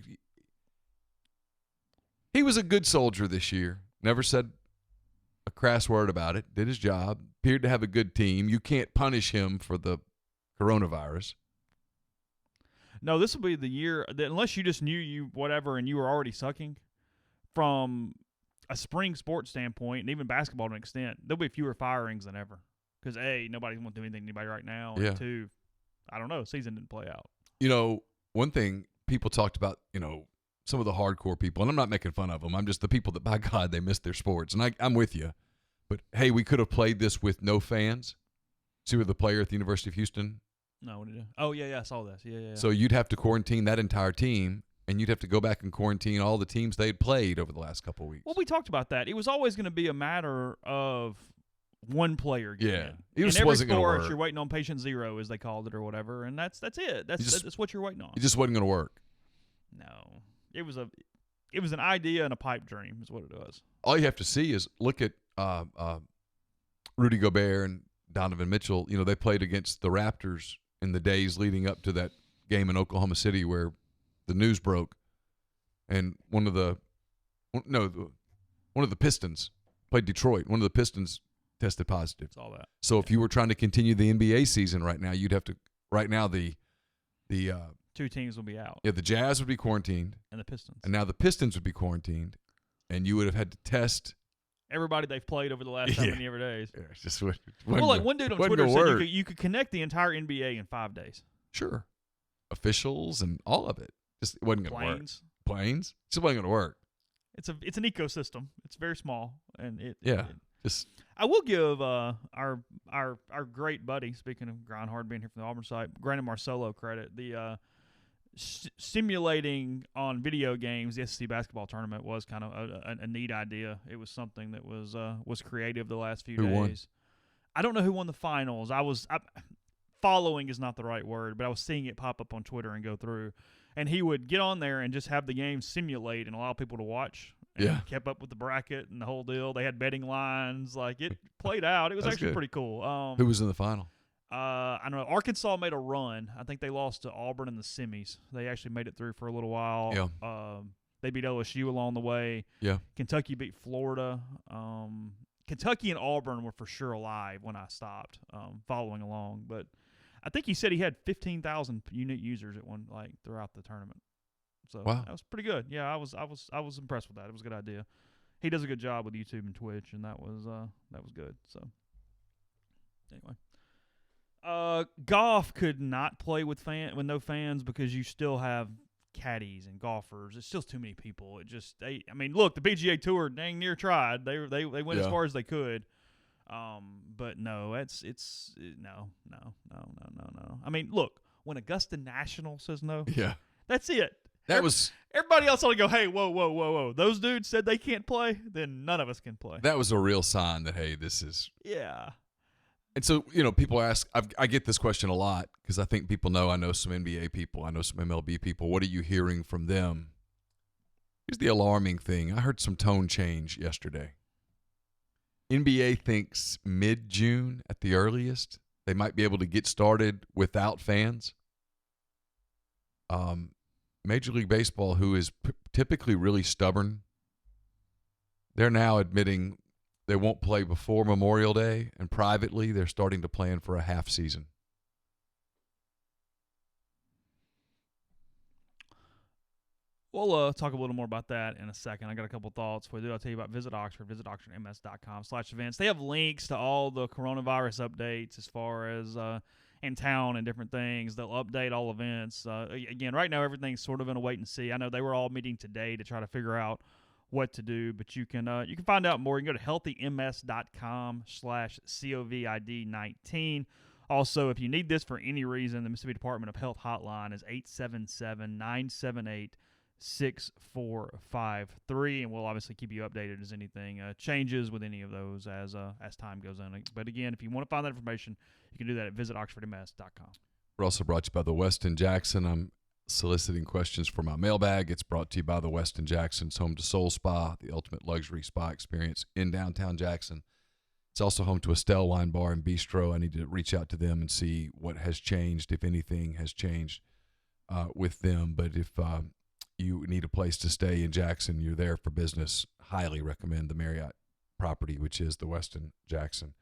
– he was a good soldier this year. Never said a crass word about it, did his job, appeared to have a good team. You can't punish him for the coronavirus. No, this will be the year that unless you just knew you whatever and you were already sucking from a spring sports standpoint and even basketball to an extent, there'll be fewer firings than ever. Because, A, nobody wants to do anything to anybody right now. And, Yeah. 2, I don't know, season didn't play out. You know, one thing people talked about, you know, some of the hardcore people, and I'm not making fun of them. I'm just the people that, by God, they miss their sports. And I'm with you. But, hey, we could have played this with no fans. See with the player at the University of Houston? No, what did you do? Oh, yeah, I saw this. Yeah. So you'd have to quarantine that entire team, and you'd have to go back and quarantine all the teams they'd played over the last couple of weeks. Well, we talked about that. It was always going to be a matter of one player getting Yeah. it. It just in every wasn't gonna sport, work. you're waiting on patient zero, as they called it, or whatever, and that's it. That's what you're waiting on. It just wasn't going to work. No, it was an idea and a pipe dream, is what it was. All you have to see is look at Rudy Gobert and Donovan Mitchell. You know, they played against the Raptors in the days leading up to that game in Oklahoma City where the news broke, and one of the Pistons played Detroit. One of the Pistons tested positive. It's all that. So if you were trying to continue the NBA season right now, you'd have to. Right now, the 2 teams will be out, the Jazz would be quarantined, and the Pistons. and now the Pistons would be quarantined, and you would have had to test. Everybody they've played over the last how many ever days. Yeah, it's just what. Well, like one dude on Twitter said you could connect the entire NBA in 5 days. Sure. Officials and all of it. Just it wasn't going to work. Planes. It just wasn't going to work. It's an ecosystem. It's very small, and just. I will give our great buddy, speaking of Grindhard being here from the Auburn site, Brandon Marcello credit. The simulating on video games the SEC basketball tournament was kind of a neat idea. It was something that was creative the last few Who days. won? I don't know who won the finals. Following is not the right word, but I was seeing it pop up on Twitter and go through. And he would get on there and just have the game simulate and allow people to watch. And Yeah. kept up with the bracket and the whole deal. They had betting lines. Like, it played out. It was That's actually good. pretty cool. Who was in the final? I don't know. Arkansas made a run. I think they lost to Auburn in the semis. They actually made it through for a little while. Yeah. They beat LSU along the way. Yeah. Kentucky beat Florida. Kentucky and Auburn were for sure alive when I stopped following along. But I think he said he had 15,000 unique users at one throughout the tournament. So Wow. That was pretty good. Yeah, I was impressed with that. It was a good idea. He does a good job with YouTube and Twitch, and that was good. So anyway, golf could not play with no fans because you still have caddies and golfers. It's still too many people. Look, the PGA Tour dang near tried. They went as far as they could. But no, no. I mean, look, when Augusta National says no, Yeah. that's it. Everybody else ought to go, hey, whoa. Those dudes said they can't play, then none of us can play. That was a real sign that, hey, this is. Yeah. And so, people ask, I get this question a lot because I think people know I know some NBA people. I know some MLB people. What are you hearing from them? Here's the alarming thing. I heard some tone change yesterday. NBA thinks mid-June at the earliest, they might be able to get started without fans. Major League Baseball, who is typically really stubborn, they're now admitting they won't play before Memorial Day, and privately they're starting to plan for a half season. We'll talk a little more about that in a second. I got a couple thoughts for you. I'll tell you about Visit Oxford, visit oxfordms.com/events. They have links to all the coronavirus updates as far as in town and different things. They'll update all events. Again, right now everything's sort of in a wait and see. I know they were all meeting today to try to figure out what to do, but you can find out more. You can go to healthyms.com/COVID-19. Also, if you need this for any reason, the Mississippi Department of Health hotline is 877-978-6453, and we'll obviously keep you updated as anything changes with any of those as time goes on. But again, if you want to find that information, you can do that at visitoxfordms.com. We're also brought to you by the Westin Jackson. I'm soliciting questions for my mailbag. It's brought to you by the Westin Jackson's home to Soul Spa, the ultimate luxury spa experience in downtown Jackson. It's also home to Estelle Wine Bar and Bistro. I need to reach out to them and see what has changed, if anything has changed with them. But if you need a place to stay in Jackson, you're there for business, highly recommend the Marriott property, which is the Westin Jackson.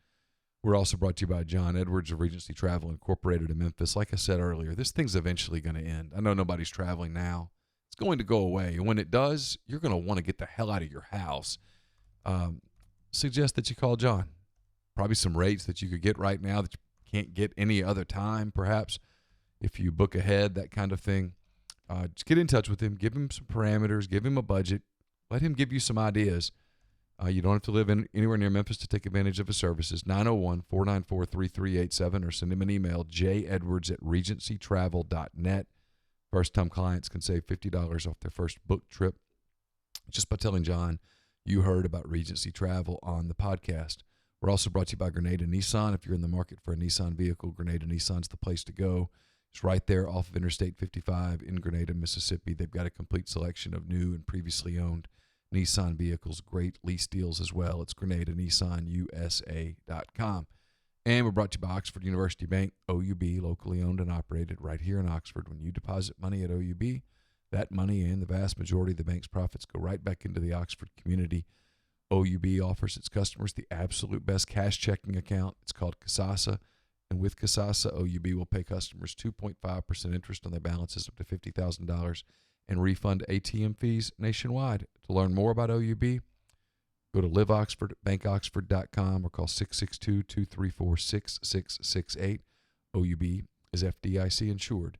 We're also brought to you by John Edwards of Regency Travel Incorporated in Memphis. Like I said earlier, this thing's eventually going to end. I know nobody's traveling now. It's going to go away. And when it does, you're going to want to get the hell out of your house. Suggest that you call John. Probably some rates that you could get right now that you can't get any other time, perhaps, if you book ahead, that kind of thing. Just get in touch with him. Give him some parameters. Give him a budget. Let him give you some ideas. You don't have to live anywhere near Memphis to take advantage of his services. 901-494-3387 or send him an email, jedwards@regencytravel.net. First-time clients can save $50 off their first book trip just by telling John you heard about Regency Travel on the podcast. We're also brought to you by Grenada Nissan. If you're in the market for a Nissan vehicle, Grenada Nissan's the place to go. It's right there off of Interstate 55 in Grenada, Mississippi. They've got a complete selection of new and previously owned Nissan vehicles, great lease deals as well. It's GrenadaNissanUSA.com. And we're brought to you by Oxford University Bank, OUB, locally owned and operated right here in Oxford. When you deposit money at OUB, that money and the vast majority of the bank's profits go right back into the Oxford community. OUB offers its customers the absolute best cash checking account. It's called Kasasa. And with Kasasa, OUB will pay customers 2.5% interest on their balances up to $50,000 and refund ATM fees nationwide. To learn more about OUB, go to liveoxford.bankoxford.com or call 662-234-6668. OUB is FDIC insured.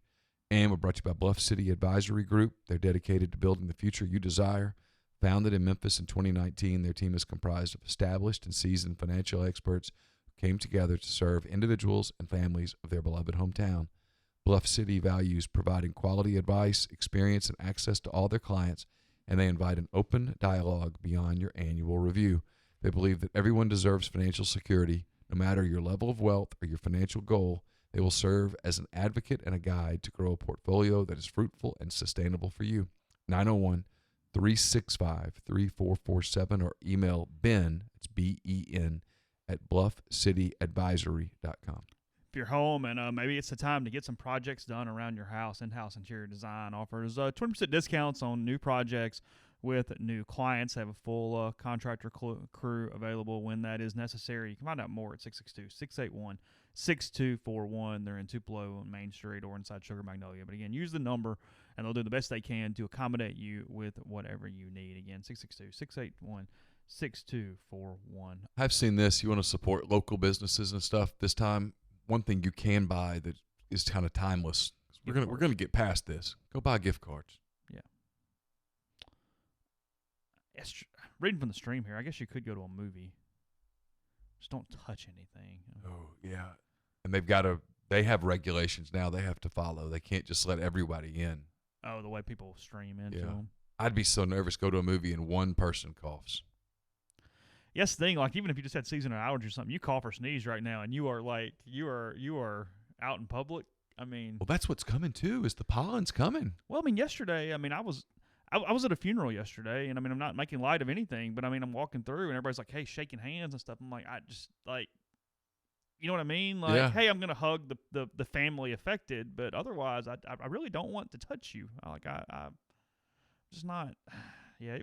And we're brought to you by Bluff City Advisory Group. They're dedicated to building the future you desire. Founded in Memphis in 2019, their team is comprised of established and seasoned financial experts who came together to serve individuals and families of their beloved hometown. Bluff City values providing quality advice, experience, and access to all their clients, and they invite an open dialogue beyond your annual review. They believe that everyone deserves financial security, no matter your level of wealth or your financial goal. They will serve as an advocate and a guide to grow a portfolio that is fruitful and sustainable for you. 901-365-3447 or email Ben, it's B-E-N, at bluffcityadvisory.com. If you're home and maybe it's the time to get some projects done around your house, in-house interior design offers 20% discounts on new projects with new clients. They have a full contractor crew available when that is necessary. You can find out more at 662-681-6241. They're in Tupelo on Main Street or inside Sugar Magnolia. But again, use the number, and they'll do the best they can to accommodate you with whatever you need. Again, 662-681-6241. I've seen this. You want to support local businesses and stuff. This time, one thing you can buy that is kind of timeless. We're gonna get past this. Go buy gift cards. Yeah. Reading from the stream here, I guess you could go to a movie. Just don't touch anything. Oh yeah, and they have regulations now they have to follow. They can't just let everybody in. Oh, the way people stream into them. I'd be so nervous go to a movie and one person coughs. Yes, the thing, like even if you just had seasonal allergies or something, you cough or sneeze right now, and you are out in public. I mean, well, that's what's coming too. Is the pollen's coming? Well, I mean, yesterday, I mean, I was at a funeral yesterday, and I mean, I'm not making light of anything, but I mean, I'm walking through, and everybody's like, "Hey, shaking hands and stuff." I'm like, I just like, you know what I mean? Like, yeah. Hey, I'm gonna hug the family affected, but otherwise, I really don't want to touch you. I'm just not. Yeah,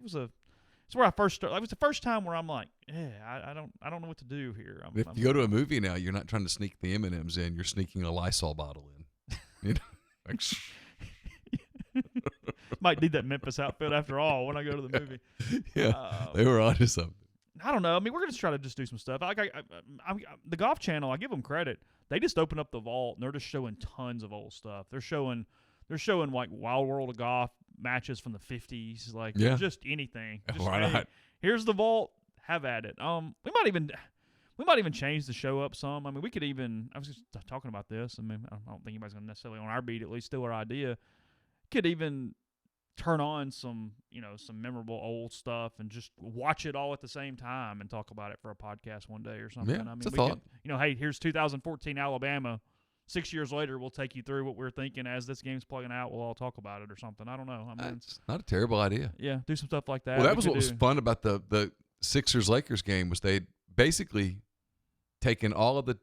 it's where I first started. It was the first time where I'm like, yeah, I don't know what to do here. If you go to a movie now, you're not trying to sneak the M&Ms in. You're sneaking a Lysol bottle in. You know, like, might need that Memphis outfit after all when I go to the movie. Yeah, they were onto something. I don't know. I mean, we're gonna try to just do some stuff. Like the Golf Channel, I give them credit. They just opened up the vault and they're just showing tons of old stuff. They're showing like Wild World of Golf matches from the 50s, like just anything. Just, why not? Here's the vault. Have at it. We might even change the show up some. I mean, we could even. I was just talking about this. I mean, I don't think anybody's gonna necessarily on our beat. At least steal our idea. Could even turn on some memorable old stuff and just watch it all at the same time and talk about it for a podcast one day or something. Yeah, I mean, it's a thought. Hey, here's 2014 Alabama. 6 years later, we'll take you through what we're thinking as this game's playing out. We'll all talk about it or something. I don't know. I mean, it's not a terrible idea. Yeah, do some stuff like that. Well, that was what was fun about the Sixers-Lakers game was they'd basically taken all of the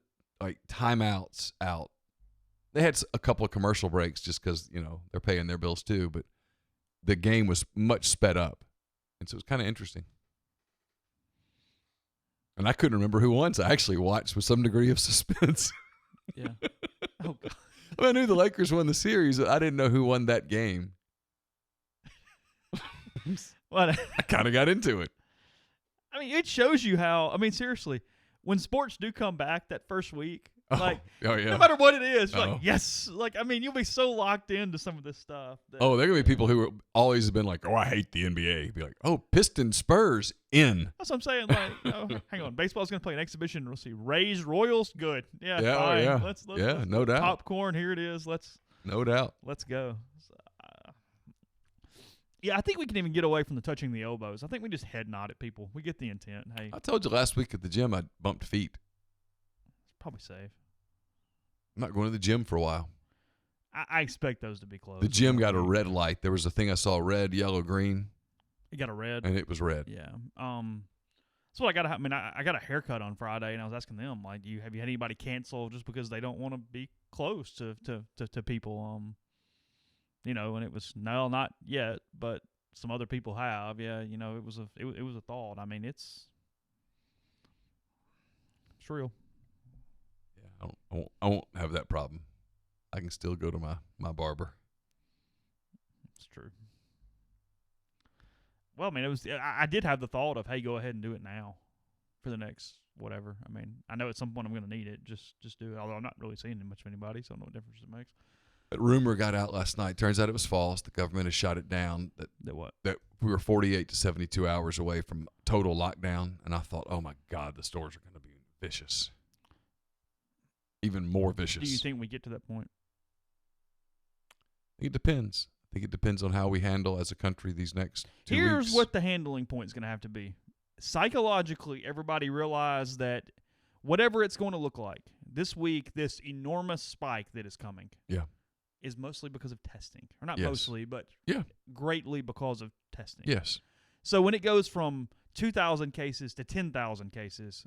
timeouts out. They had a couple of commercial breaks just because, they're paying their bills too, but the game was much sped up. And so it was kind of interesting. And I couldn't remember who won, so I actually watched with some degree of suspense. Yeah. Oh, God. I mean, I knew the Lakers won the series, but I didn't know who won that game. What? I kind of got into it. I mean, it shows you how. I mean, seriously, when sports do come back that first week, Oh, yeah. no matter what it is, you're Oh. like, yes. Like, I mean, you'll be so locked into some of this stuff. That, Oh, there are going to be people who always have been like, oh, I hate the NBA. Be like, oh, Pistons, Spurs, in. That's what I'm saying. Like, hang on, baseball's going to play an exhibition. We'll see Rays, Royals, good. Yeah, Yeah, oh, fine. yeah. Let's No doubt. popcorn. Here it is. No doubt. Let's go. So, yeah, I think we can even get away from the touching the elbows. I think we just head nod at people. We get the intent. Hey, I told you last week at the gym I bumped feet. it's probably safe. I'm not going to the gym for a while. I expect those to be closed. The gym got a red light. There was a thing I saw, red, yellow, green, You got a red. and it was red. Yeah. So I got. I mean, I got a haircut on Friday, and I was asking them, like, have you had anybody cancel just because they don't want to be close to people? You know, and it was no, not yet, but some other people have. Yeah, you know, it was a thought. I mean, it's real. Yeah, I won't have that problem. I can still go to my barber. It's true. Well, I mean, I did have the thought of, hey, go ahead and do it now for the next whatever. I mean, I know at some point I'm going to need it. Just do it. Although I'm not really seeing much of anybody, so I don't know what difference it makes. That rumor got out last night. Turns out it was false. The government has shot it down. That what? That we were 48 to 72 hours away from total lockdown. And I thought, oh, my God, the stores are going to be vicious. Even more vicious. Do you think we get to that point? I think it depends. I think it depends on how we handle as a country these next 2 weeks. Here's what the handling point is going to have to be. Psychologically, everybody realize that whatever it's going to look like this week, this enormous spike that is coming, is mostly because of testing, or not mostly, but greatly because of testing. Yes. So when it goes from 2,000 cases to 10,000 cases,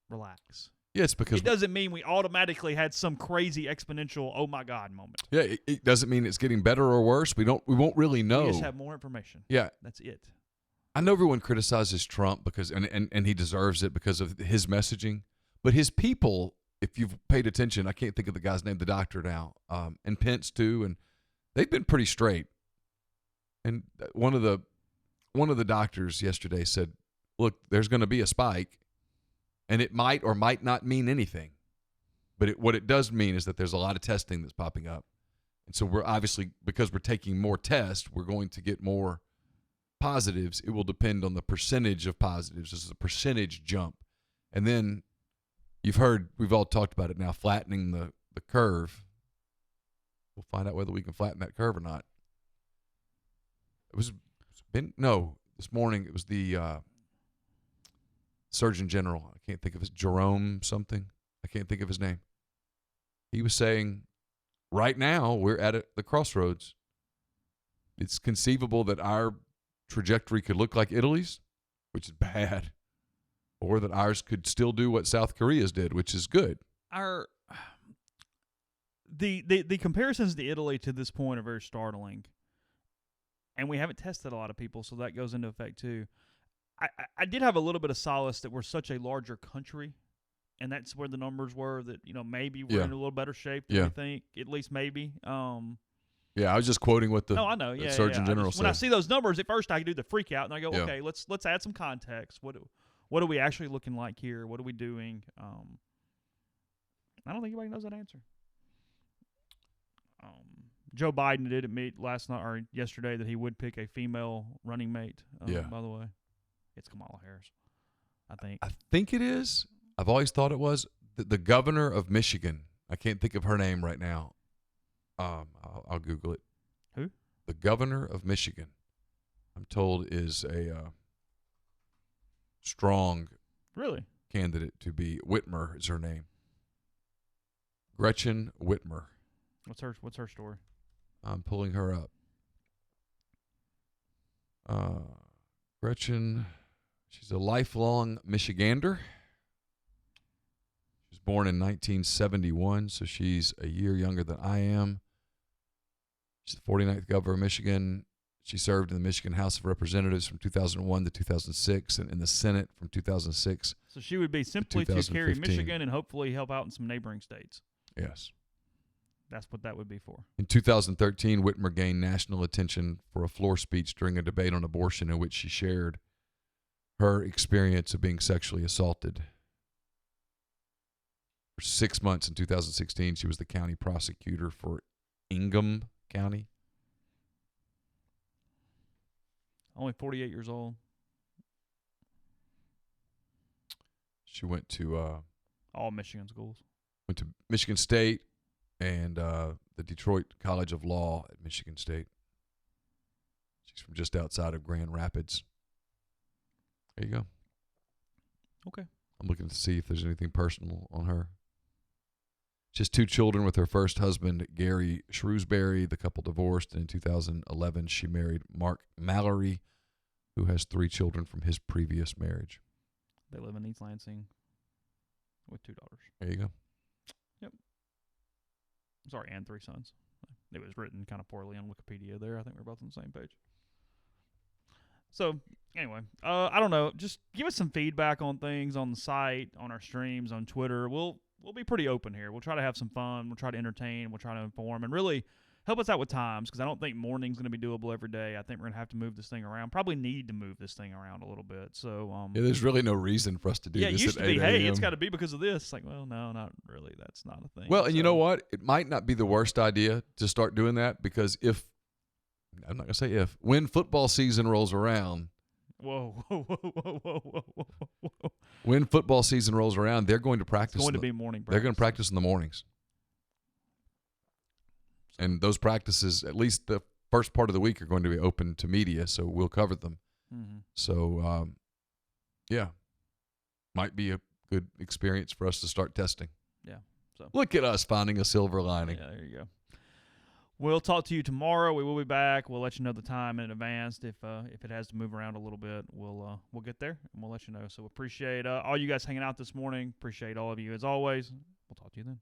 relax. Yes, because it doesn't mean we automatically had some crazy exponential oh my God moment. Yeah, it doesn't mean it's getting better or worse. We won't really know. We just have more information. Yeah. That's it. I know everyone criticizes Trump because and he deserves it because of his messaging, but his people, if you've paid attention, I can't think of the guy's name, the doctor now, and Pence too, and they've been pretty straight. And one of the doctors yesterday said, "Look, there's going to be a spike. And it might or might not mean anything. But what it does mean is that there's a lot of testing that's popping up. And so we're obviously, because we're taking more tests, we're going to get more positives. It will depend on the percentage of positives. This is a percentage jump. And then we've all talked about it now, flattening the curve. We'll find out whether we can flatten that curve or not. This morning it was the Surgeon General. I can't think of his Jerome something. I can't think of his name. He was saying, right now we're at the crossroads. It's conceivable that our trajectory could look like Italy's, which is bad, or that ours could still do what South Korea's did, which is good. The comparisons to Italy to this point are very startling, and we haven't tested a lot of people, so that goes into effect too. I did have a little bit of solace that we're such a larger country, and that's where the numbers were that, maybe we're in a little better shape than we think, at least maybe. Yeah, I was just quoting what the Surgeon General said. When I see those numbers, at first I do the freak out, and I go, okay, let's add some context. What are we actually looking like here? What are we doing? I don't think anybody knows that answer. Joe Biden did admit last night or yesterday that he would pick a female running mate. By the way. It's Kamala Harris, I think. I think it is. I've always thought it was. The governor of Michigan. I can't think of her name right now. I'll Google it. Who? The governor of Michigan, I'm told, is a strong candidate to be. Whitmer is her name. Gretchen Whitmer. What's her story? I'm pulling her up. Gretchen, she's a lifelong Michigander. She was born in 1971, so she's a year younger than I am. She's the 49th governor of Michigan. She served in the Michigan House of Representatives from 2001 to 2006, and in the Senate from 2006. So she would be simply to carry Michigan and hopefully help out in some neighboring states. Yes. That's what that would be for. In 2013, Whitmer gained national attention for a floor speech during a debate on abortion in which she shared her experience of being sexually assaulted. For 6 months in 2016, she was the county prosecutor for Ingham County. Only 48 years old. She went to all Michigan schools. Went to Michigan State and the Detroit College of Law at Michigan State. She's from just outside of Grand Rapids. There you go. Okay. I'm looking to see if there's anything personal on her. She has 2 children with her first husband, Gary Shrewsbury. The couple divorced, and in 2011 she married Mark Mallory, who has 3 children from his previous marriage. They live in East Lansing with 2 daughters. There you go. Yep. Sorry, and 3 sons. It was written kind of poorly on Wikipedia there. I think we're both on the same page. So, anyway, I don't know. Just give us some feedback on things on the site, on our streams, on Twitter. We'll be pretty open here. We'll try to have some fun. We'll try to entertain. We'll try to inform and really help us out with times, because I don't think morning's going to be doable every day. I think we're going to have to move this thing around. Probably need to move this thing around a little bit. So yeah, there's really no reason for us to do this. Yeah, it used at to be, 8 hey, a.m. it's got to be because of this. Like, well, no, not really. That's not a thing. Well, and you know what? It might not be the worst idea to start doing that, because I'm not going to say if, when football season rolls around. Whoa. When football season rolls around, they're going to practice. It's going to be morning practice. They're going to practice in the mornings. And those practices, at least the first part of the week, are going to be open to media, so we'll cover them. Mm-hmm. So, yeah, might be a good experience for us to start testing. Yeah. So look at us finding a silver lining. Yeah, there you go. We'll talk to you tomorrow. We will be back. We'll let you know the time in advance. If it has to move around a little bit, we'll get there and we'll let you know. So appreciate all you guys hanging out this morning. Appreciate all of you as always. We'll talk to you then.